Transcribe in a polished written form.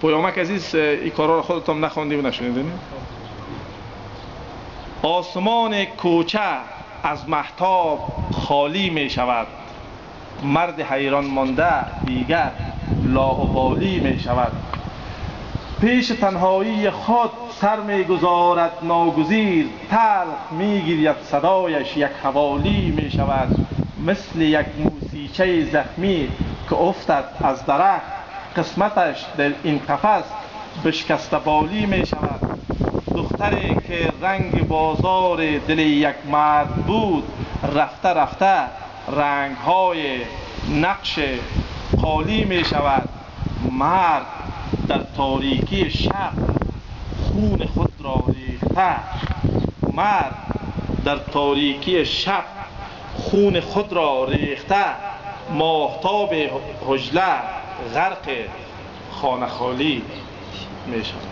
پویامک عزیز این کارا رو خودتون نخوندی و نشنیدین؟ آسمان کوچه از مهتاب خالی می شود، مرد حیران مانده دیگر لاابالی می شود. پیش تنهایی خود سر می گذارد ناگزیر، تلخ می گیرد صدایش یک حوالی می شود. مثل یک موسیقی زخمی که افتد از درخت، قسمتش در این قفس بشکسته بالی می شود. دختری که رنگ بازار دل یک مرد بود، رفته رفته رنگ های نقش قالی می شود. مرد در تاریکی شب خون خود را ریخته، مرد در تاریکی شب خون خود را ریخته، ماهتاب حجله غرق خانه خالی می شود.